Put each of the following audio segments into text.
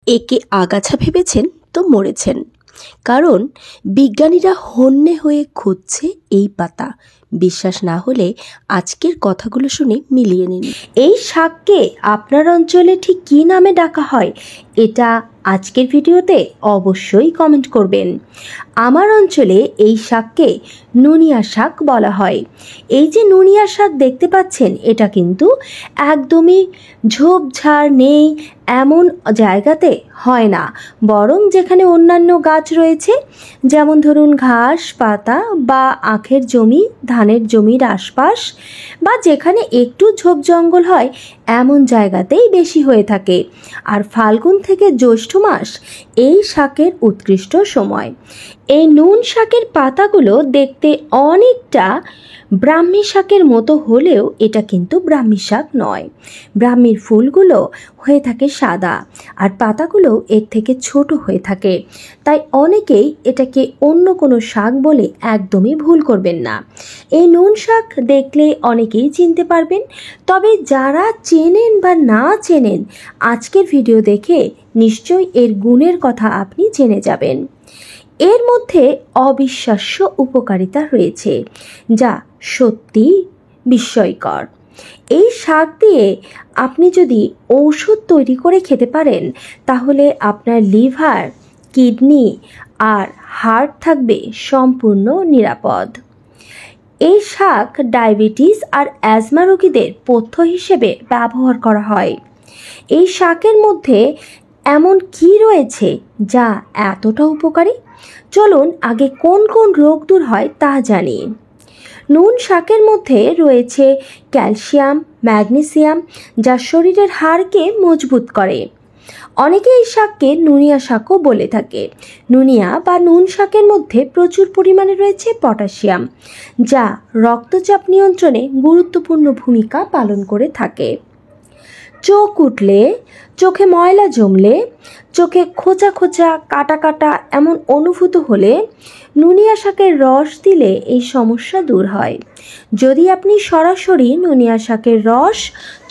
একে আগাছা ভেবেছেন তো মরেছেন। কারণ বিজ্ঞানীরা হন্যে হয়ে খুঁজছে এই পাতা। বিশ্বাস না হলে আজকের কথাগুলো শুনে মিলিয়ে নিন। এই শাককে আপনার অঞ্চলে ঠিক কী নামে ডাকা হয় এটা আজকের ভিডিওতে অবশ্যই কমেন্ট করবেন। আমার অঞ্চলে এই শাককে নুনিয়া শাক বলা হয়। এই যে নুনিয়া শাক দেখতে পাচ্ছেন, এটা কিন্তু একদমই ঝোপঝাড় নেই এমন জায়গাতে হয় না, বরং যেখানে অন্যান্য গাছ রয়েছে, যেমন ধরুন ঘাস পাতা বা আখের জমি, ধানের জমির আশপাশ বা যেখানে একটু ঝোপ জঙ্গল হয় এমন জায়গাতেই বেশি হয়ে থাকে। আর ফাল্গুন থেকে জ্যৈষ্ঠ মাস এই শাকের উৎকৃষ্ট সময়। এই নুন শাকের পাতাগুলো দেখতে অনেকটা ব্রাহ্মী শাকের মতো হলেও এটা কিন্তু ব্রাহ্মী শাক নয়। ব্রাহ্মীর ফুলগুলো হয়ে থাকে সাদা আর পাতাগুলো এর থেকে ছোট হয়ে থাকে, তাই অনেকেই এটাকে অন্য কোনো শাক বলে একদমই ভুল করবেন না। এই নুন শাক দেখলে অনেকেই চিনতে পারবেন, তবে যারা চেনেন বা না চেনেন আজকের ভিডিও দেখে নিশ্চয়ই এর গুণের কথা আপনি জেনে যাবেন। এর মধ্যে অবিশ্বাস্য উপকারিতা রয়েছে যা সত্যি বিস্ময়কর। এই শাক দিয়ে আপনি যদি ঔষধ তৈরি করে খেতে পারেন তাহলে আপনার লিভার, কিডনি আর হার্ট থাকবে সম্পূর্ণ নিরাপদ। এই শাক ডায়াবেটিস আর অ্যাজমা রোগীদের পথ্য হিসেবে ব্যবহার করা হয়। এই শাকের মধ্যে এমন কি রয়েছে যা এতটা উপকারী? চলুন আগে কোন কোন রোগ দূর হয় তা জানি। নুন শাকের মধ্যে রয়েছে ক্যালসিয়াম, ম্যাগনেসিয়াম, যা শরীরের হাড়কে মজবুত করে। অনেকে এই শাককে নুনিয়া শাকও বলে থাকে। নুনিয়া বা নুন শাকের মধ্যে প্রচুর পরিমাণে রয়েছে পটাশিয়াম, যা রক্তচাপ নিয়ন্ত্রণে গুরুত্বপূর্ণ ভূমিকা পালন করে থাকে। চোখ উঠলে, চোখে ময়লা জমলে, চোখে খোঁচা খোঁচা কাটা কাটা এমন অনুভূত হলে নুনিয়া শাকের রস দিলে এই সমস্যা দূর হয়। যদি আপনি সরাসরি নুনিয়া শাকের রস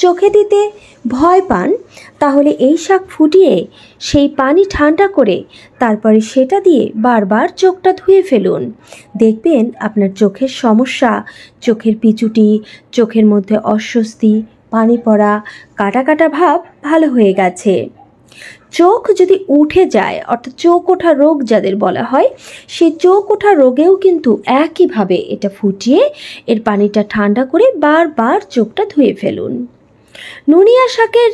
চোখে দিতে ভয় পান তাহলে এই শাক ফুটিয়ে সেই পানি ঠান্ডা করে তারপরে সেটা দিয়ে বারবার চোখটা ধুয়ে ফেলুন। দেখবেন আপনার চোখের সমস্যা, চোখের পিচুটি, চোখের মধ্যে অস্বস্তি, পানি পড়া, কাটা কাটা ভাব ভালো হয়ে গেছে। চোখ যদি উঠে যায়, অর্থাৎ চোখ ওঠা রোগ যাদের বলা হয়, সেই চোখ ওঠা রোগেও কিন্তু একইভাবে এটা ফুটিয়ে এর পানিটা ঠান্ডা করে বারবার চোখটা ধুয়ে ফেলুন। নুনিয়া শাকের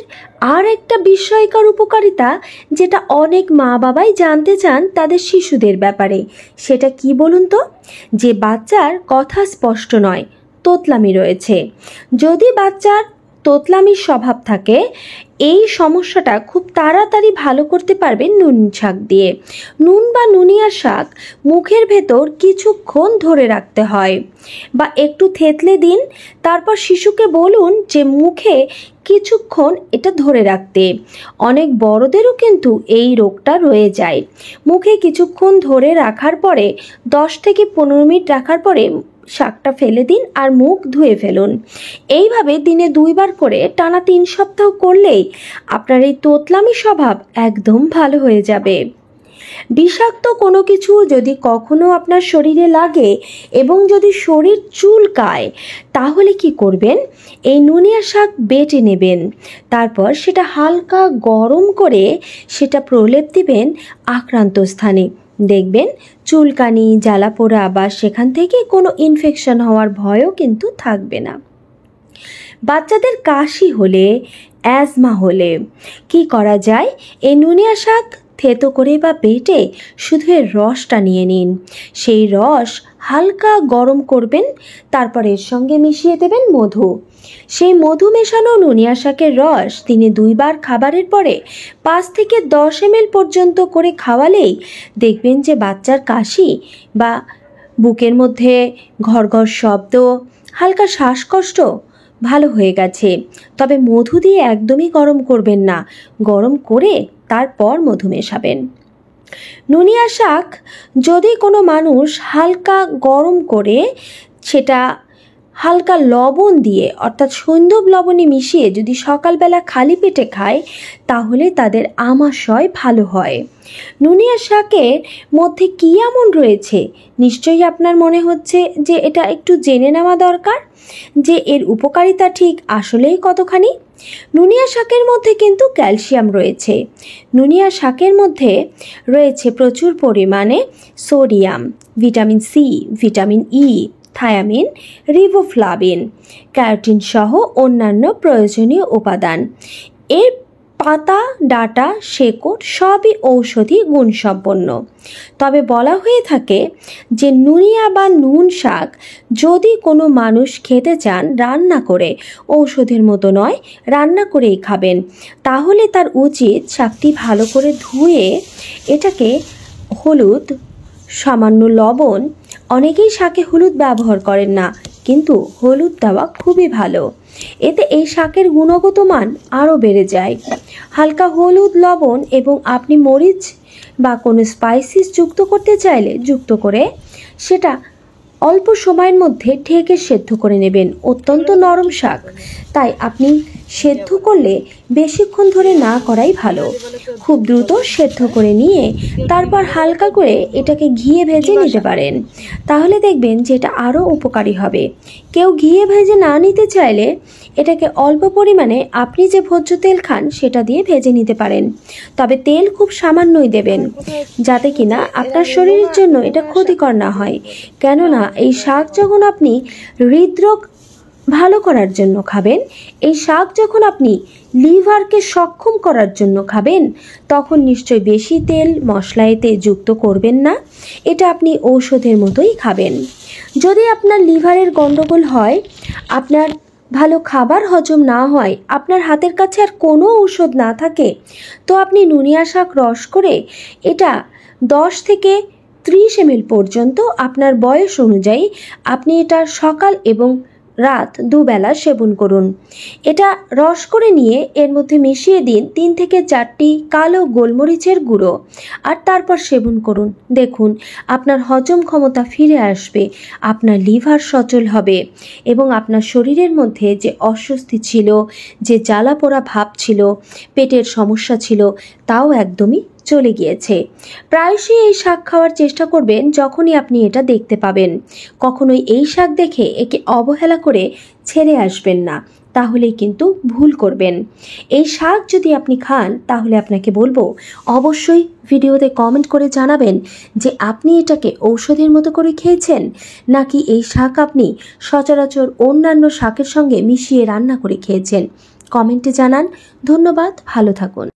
আর একটা বিস্ময়কর উপকারিতা যেটা অনেক মা বাবাই জানতে চান তাদের শিশুদের ব্যাপারে, সেটা কি বলুন তো? যে বাচ্চার কথা স্পষ্ট নয়, তোতলামি রয়েছে। যদি বাচ্চার তোতলামির স্বভাব থাকে, এই সমস্যাটা খুব তাড়াতাড়ি ভালো করতে পারবেন নুন শাক দিয়ে। নুন বা নুনিয়া শাক মুখের ভেতর কিছুক্ষণ ধরে রাখতে হয় বা একটু থেতলে দিন, তারপর শিশুকে বলুন যে মুখে কিছুক্ষণ এটা ধরে রাখতে। অনেক বড়দেরও কিন্তু এই রোগটা রয়ে যায়। মুখে কিছুক্ষণ ধরে রাখার পরে 10 থেকে 15 মিনিট রাখার পরে শাকটা ফেলে দিন আর মুখ ধুয়ে ফেলুন। এইভাবে দিনে 2 বার করে টানা 3 সপ্তাহ করলেই আপনার এই তোতলামি স্বভাব একদম ভালো হয়ে যাবে। বিষাক্ত কোনো কিছু যদি কখনো আপনার শরীরে লাগে এবং যদি শরীর চুলকায় তাহলে কি করবেন? এই নুনিয়া শাক বেটে নেবেন, তারপর সেটা হালকা গরম করে সেটা প্রলেপ দিবেন আক্রান্ত স্থানে। দেখবেন চুলকানি, জ্বালা পোড়া বা সেখান থেকে কোনো ইনফেকশন হওয়ার ভয়ও কিন্তু থাকবে না। বাচ্চাদের কাশি হলে, অ্যাজমা হলে কি করা যায়? এই নুনিয়া শাক থেতো করে বা বেটে শুধু এর রসটা নিয়ে নিন। সেই রস হালকা গরম করবেন, তারপর এর সঙ্গে মিশিয়ে দেবেন মধু। সেই মধু মেশানো নুনিয়া শাকের রস দিনে 2 বার খাবারের পরে 5 থেকে 10 ml পর্যন্ত করে খাওয়ালেই দেখবেন যে বাচ্চার কাশি বা বুকের মধ্যে ঘড়ঘড় শব্দ, হালকা শ্বাসকষ্ট ভালো হয়ে গেছে। তবে মধু দিয়ে একদমই গরম করবেন না, গরম করে তারপর মধু মেশাবেন। নুনিয়া শাক যদি কোনো মানুষ হালকা গরম করে সেটা হালকা লবণ দিয়ে অর্থাৎ সৈন্ধব লবণে মিশিয়ে যদি সকালবেলা খালি পেটে খায় তাহলে তাদের আমাশয় ভালো হয়। নুনিয়া শাকের মধ্যে কী এমন রয়েছে নিশ্চয়ই আপনার মনে হচ্ছে যে এটা একটু জেনে নেওয়া দরকার যে এর উপকারিতা ঠিক আসলেই কতখানি। নুনিয়া শাকের মধ্যে কিন্তু ক্যালসিয়াম রয়েছে। নুনিয়া শাকের মধ্যে রয়েছে প্রচুর পরিমাণে sodium, vitamin C, vitamin E, thiamine, riboflavin, carotene সহ অন্যান্য প্রয়োজনীয় উপাদান। এর পাতা, ডাঁটা, শেকড় সবই ঔষধি গুণসম্পন্ন। তবে বলা হয়ে থাকে যে নুনিয়া বা নুন শাক যদি কোনো মানুষ খেতে চান রান্না করে, ঔষধের মতো নয়, রান্না করেই খাবেন, তাহলে তার উচিত শাকটি ভালো করে ধুয়ে এটাকে হলুদ, সামান্য লবণ, অনেকেই শাকে হলুদ ব্যবহার করেন না, কিন্তু হলুদ দেওয়া খুবই ভালো, এতে এই শাকের গুণগত মান আরও বেড়ে যায়। হালকা হলুদ, লবণ এবং আপনি মরিচ বা কোনো স্পাইসিস যুক্ত করতে চাইলে যুক্ত করে সেটা অল্প সময়ের মধ্যে ঢেকে সেদ্ধ করে নেবেন। অত্যন্ত নরম শাক, তাই আপনি সেদ্ধ করলে বেশিক্ষণ ধরে না করাই ভালো। খুব দ্রুত সেদ্ধ করে নিয়ে তারপর হালকা করে এটাকে ঘিয়ে ভেজে নিতে পারেন, তাহলে দেখবেন যে এটা আরও উপকারী হবে। কেউ ঘিয়ে ভেজে না নিতে চাইলে এটাকে অল্প পরিমাণে আপনি যে ভোজ্য তেল খান সেটা দিয়ে ভেজে নিতে পারেন, তবে তেল খুব সামান্যই দেবেন যাতে কিনা আপনার শরীরের জন্য এটা ক্ষতিকর না হয়। কেননা এই শাক যখন আপনি হৃদরোগ ভালো করার জন্য খাবেন, এই শাক যখন আপনি লিভারকে সক্ষম করার জন্য খাবেন, তখন নিশ্চয়ই বেশি তেল মশলা এতে যুক্ত করবেন না, এটা আপনি ঔষধের মতোই খাবেন। যদি আপনার লিভারের গণ্ডগোল হয়, আপনার ভালো খাবার হজম না হয়, আপনার হাতের কাছে আর কোনো ঔষধ না থাকে, তো আপনি নুনিয়া শাক রস করে এটা 10 থেকে 30 ml পর্যন্ত আপনার বয়স অনুযায়ী আপনি এটা সকাল এবং রাত দুবেলা সেবন করুন। এটা রস করে নিয়ে এর মধ্যে মিশিয়ে দিন 3 থেকে 4টি কালো গোলমরিচের গুঁড়ো, আর তারপর সেবন করুন। দেখুন আপনার হজম ক্ষমতা ফিরে আসবে, আপনার লিভার সচল হবে এবং আপনার শরীরের মধ্যে যে অস্বস্তি ছিল, যে জ্বালা পোড়া ভাব ছিল, পেটের সমস্যা ছিল, তাও একদমই চলে গিয়েছে। প্রায়শই এই শাক খাওয়ার চেষ্টা করবেন যখনই আপনি এটা দেখতে পাবেন। কখনোই এই শাক দেখে একে অবহেলা করে ছেড়ে আসবেন না, তাহলেই কিন্তু ভুল করবেন। এই শাক যদি আপনি খান তাহলে আপনাকে বলবো অবশ্যই ভিডিওতে কমেন্ট করে জানাবেন যে আপনি এটাকে ঔষধের মতো করে খেয়েছেন, নাকি এই শাক আপনি সচরাচর অন্যান্য শাকের সঙ্গে মিশিয়ে রান্না করে খেয়েছেন। কমেন্টে জানান। ধন্যবাদ, ভালো থাকুন।